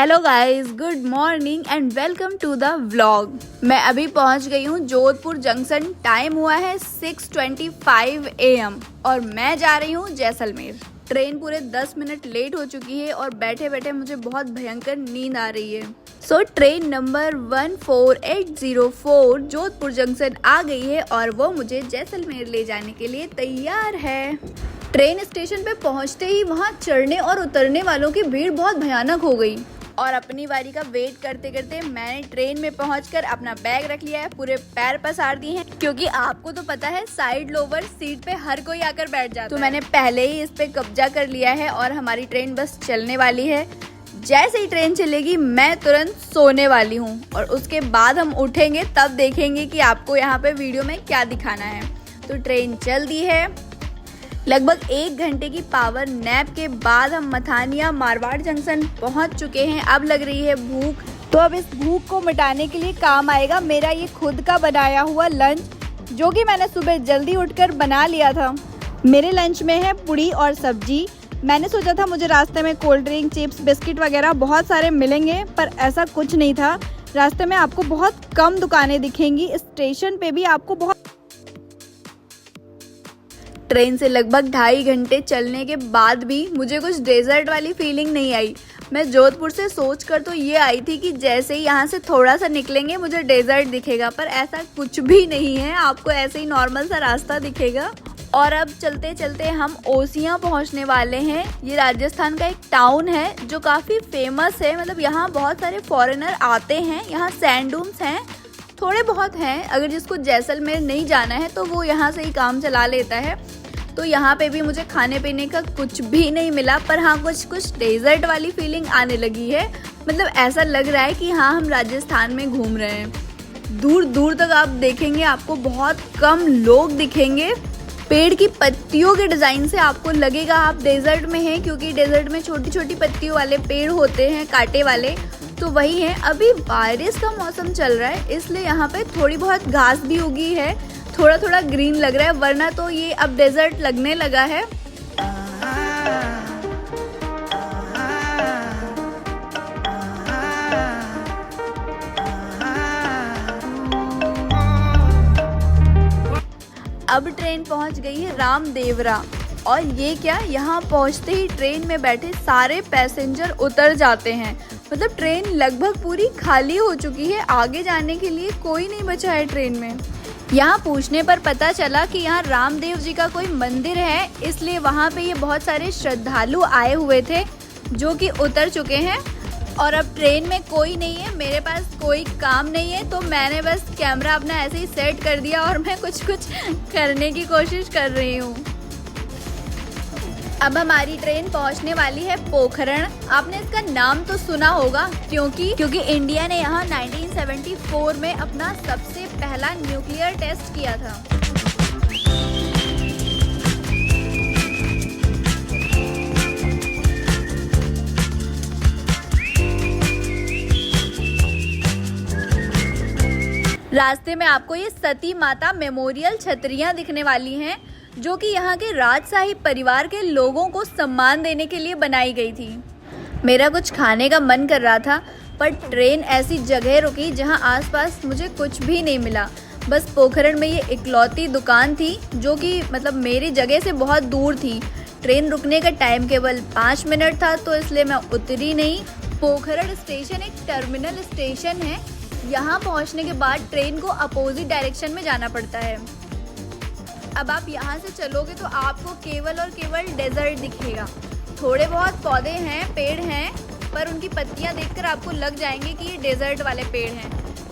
Hello guys, good morning and welcome to the vlog. मैं अभी पहुंच गई हूं जोधपुर जंक्शन। टाइम हुआ है 6:25 AM और मैं जा रही हूं जैसलमेर। ट्रेन पूरे 10 मिनट लेट हो चुकी है और बैठे बैठे मुझे बहुत भयंकर नींद आ रही है। ट्रेन नंबर 14804 जोधपुर जंक्शन आ गई है और वो मुझे जैसलमेर ले जाने के लिए तैयार है। ट्रेन स्टेशन पे पहुंचते ही वहां चढ़ने और उतरने वालों की भीड़ बहुत भयानक हो गई और अपनी बारी का वेट करते करते मैंने ट्रेन में पहुंचकर अपना बैग रख लिया है, पूरे पैर पसार दिए हैं क्योंकि आपको तो पता है साइड लोवर सीट पे हर कोई आकर बैठ जाता है। तो मैंने पहले ही इस पे कब्जा कर लिया है और हमारी ट्रेन बस चलने वाली है। जैसे ही ट्रेन चलेगी मैं तुरंत सोने वाली हूँ और उसके बाद हम उठेंगे तब देखेंगे कि आपको यहाँ पे वीडियो में क्या दिखाना है। तो ट्रेन चल दी है। लगभग 1 घंटे की पावर नैप के बाद हम मथानिया मारवाड़ जंक्शन पहुंच चुके हैं। अब लग रही है भूख, तो अब इस भूख को मिटाने के लिए काम आएगा मेरा ये खुद का बनाया हुआ लंच, जो कि मैंने सुबह जल्दी उठकर बना लिया था। मेरे लंच में है पूड़ी और सब्जी। मैंने सोचा था मुझे रास्ते में कोल्ड ड्रिंक, चिप्स, बिस्किट वगैरह बहुत सारे मिलेंगे, पर ऐसा कुछ नहीं था। रास्ते में आपको बहुत कम दुकानें दिखेंगी। स्टेशन पे भी आपको बहुत ट्रेन से लगभग 2.5 घंटे चलने के बाद भी मुझे कुछ डेजर्ट वाली फीलिंग नहीं आई। मैं जोधपुर से सोच कर तो ये आई थी कि जैसे ही यहाँ से थोड़ा सा निकलेंगे मुझे डेजर्ट दिखेगा, पर ऐसा कुछ भी नहीं है। आपको ऐसे ही नॉर्मल सा रास्ता दिखेगा। और अब चलते चलते हम ओसियां पहुँचने वाले हैं। ये राजस्थान का एक टाउन है जो काफ़ी फेमस है। मतलब यहाँ बहुत सारे फॉरेनर आते हैं। यहाँ सैंड डून्स हैं, थोड़े बहुत हैं। अगर जिसको जैसलमेर नहीं जाना है तो वो यहाँ से ही काम चला लेता है। तो यहाँ पे भी मुझे खाने पीने का कुछ भी नहीं मिला, पर हाँ कुछ डेजर्ट वाली फीलिंग आने लगी है। मतलब ऐसा लग रहा है कि हाँ हम राजस्थान में घूम रहे हैं। दूर दूर तक आप देखेंगे आपको बहुत कम लोग दिखेंगे। पेड़ की पत्तियों के डिज़ाइन से आपको लगेगा आप डेजर्ट में हैं, क्योंकि डेजर्ट में छोटी छोटी पत्तियों वाले पेड़ होते हैं, कांटे वाले, तो वही है। अभी बारिश का मौसम चल रहा है इसलिए यहाँ पे थोड़ी बहुत घास भी उगी है, थोड़ा थोड़ा ग्रीन लग रहा है, वरना तो ये अब डेजर्ट लगने लगा है। अब ट्रेन पहुंच गई है रामदेवरा और ये क्या, यहाँ पहुंचते ही ट्रेन में बैठे सारे पैसेंजर उतर जाते हैं। मतलब ट्रेन लगभग पूरी खाली हो चुकी है। आगे जाने के लिए कोई नहीं बचा है ट्रेन में। यहाँ पूछने पर पता चला कि यहाँ रामदेव जी का कोई मंदिर है, इसलिए वहाँ पे ये बहुत सारे श्रद्धालु आए हुए थे जो कि उतर चुके हैं। और अब ट्रेन में कोई नहीं है, मेरे पास कोई काम नहीं है, तो मैंने बस कैमरा अपना ऐसे ही सेट कर दिया और मैं कुछ करने की कोशिश कर रही हूँ। अब हमारी ट्रेन पहुंचने वाली है पोखरण। आपने इसका नाम तो सुना होगा क्योंकि इंडिया ने यहाँ 1974 में अपना सबसे पहला न्यूक्लियर टेस्ट किया था। रास्ते में आपको ये सती माता मेमोरियल छतरियां दिखने वाली हैं, जो कि यहाँ के राजशाही परिवार के लोगों को सम्मान देने के लिए बनाई गई थी। मेरा कुछ खाने का मन कर रहा था, पर ट्रेन ऐसी जगह रुकी जहाँ आसपास मुझे कुछ भी नहीं मिला। बस पोखरण में ये इकलौती दुकान थी जो कि मतलब मेरी जगह से बहुत दूर थी। ट्रेन रुकने का टाइम केवल 5 मिनट था, तो इसलिए मैं उतरी नहीं। पोखरण स्टेशन एक टर्मिनल स्टेशन है। यहाँ पहुँचने के बाद ट्रेन को अपोजिट डायरेक्शन में जाना पड़ता है। अब आप यहाँ से चलोगे तो आपको केवल और केवल डेजर्ट दिखेगा। थोड़े बहुत पौधे हैं, पेड़ हैं, पर उनकी पत्तियाँ देखकर आपको लग जाएंगे कि ये डेजर्ट वाले पेड़ हैं।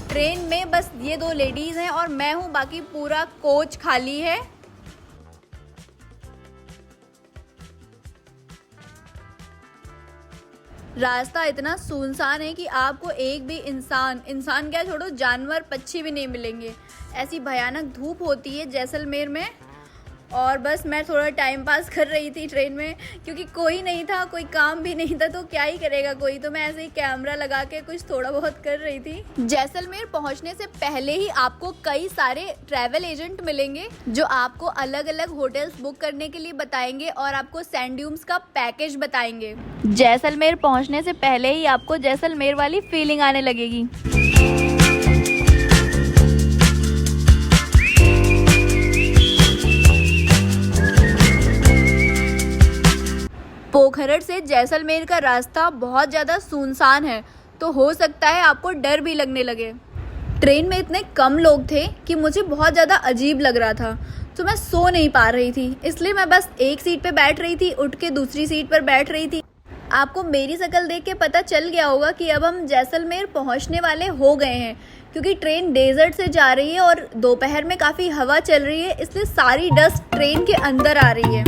ट्रेन में बस ये 2 लेडीज़ हैं और मैं हूँ, बाकी पूरा कोच खाली है। रास्ता इतना सुनसान है कि आपको एक भी इंसान क्या छोड़ो, जानवर, पक्षी भी नहीं मिलेंगे। ऐसी भयानक धूप होती है जैसलमेर में। और बस मैं थोड़ा टाइम पास कर रही थी ट्रेन में, क्योंकि कोई नहीं था, कोई काम भी नहीं था, तो क्या ही करेगा कोई, तो मैं ऐसे ही कैमरा लगा के कुछ थोड़ा बहुत कर रही थी। जैसलमेर पहुंचने से पहले ही आपको कई सारे ट्रैवल एजेंट मिलेंगे जो आपको अलग अलग होटल्स बुक करने के लिए बताएंगे और आपको सैंड ड्यून्स का पैकेज बताएंगे। जैसलमेर पहुंचने से पहले ही आपको जैसलमेर वाली फीलिंग आने लगेगी। पोखरड़ से जैसलमेर का रास्ता बहुत ज़्यादा सुनसान है, तो हो सकता है आपको डर भी लगने लगे। ट्रेन में इतने कम लोग थे कि मुझे बहुत ज़्यादा अजीब लग रहा था, तो मैं सो नहीं पा रही थी, इसलिए मैं बस एक सीट पे बैठ रही थी, उठ के दूसरी सीट पर बैठ रही थी। आपको मेरी शक्ल देख के पता चल गया होगा कि अब हम जैसलमेर पहुंचने वाले हो गए हैं, क्योंकि ट्रेन डेजर्ट से जा रही है और दोपहर में काफ़ी हवा चल रही है, इसलिए सारी डस्ट ट्रेन के अंदर आ रही है।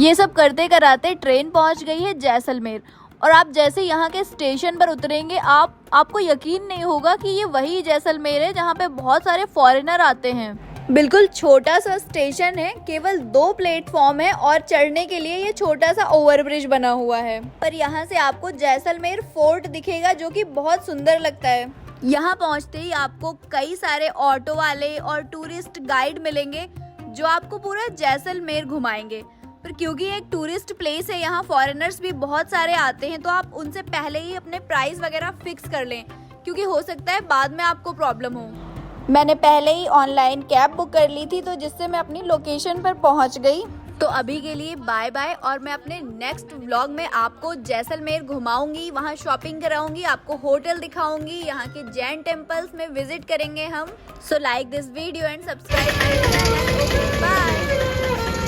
ये सब करते कराते ट्रेन पहुंच गई है जैसलमेर, और आप जैसे यहाँ के स्टेशन पर उतरेंगे आपको यकीन नहीं होगा कि ये वही जैसलमेर है जहाँ पे बहुत सारे फॉरेनर आते हैं। बिल्कुल छोटा सा स्टेशन है, केवल 2 प्लेटफॉर्म है और चढ़ने के लिए ये छोटा सा ओवरब्रिज बना हुआ है। पर यहाँ से आपको जैसलमेर फोर्ट दिखेगा जो कि बहुत सुंदर लगता है। यहाँ पहुँचते ही आपको कई सारे ऑटो वाले और टूरिस्ट गाइड मिलेंगे जो आपको पूरा जैसलमेर घुमाएंगे। पर क्योंकि एक टूरिस्ट प्लेस है, यहाँ फॉरेनर्स भी बहुत सारे आते हैं, तो आप उनसे पहले ही अपने प्राइस वगैरह फिक्स कर लें, क्योंकि हो सकता है बाद में आपको प्रॉब्लम हो। मैंने पहले ही ऑनलाइन कैब बुक कर ली थी, तो जिससे मैं अपनी लोकेशन पर पहुँच गई। तो अभी के लिए बाय बाय, और मैं अपने नेक्स्ट व्लॉग में आपको जैसलमेर घुमाऊंगी, वहाँ शॉपिंग कराऊंगी, आपको होटल दिखाऊंगी, यहाँ के जैन टेम्पल्स में विजिट करेंगे हम। So like this video and subscribe my channel. Bye.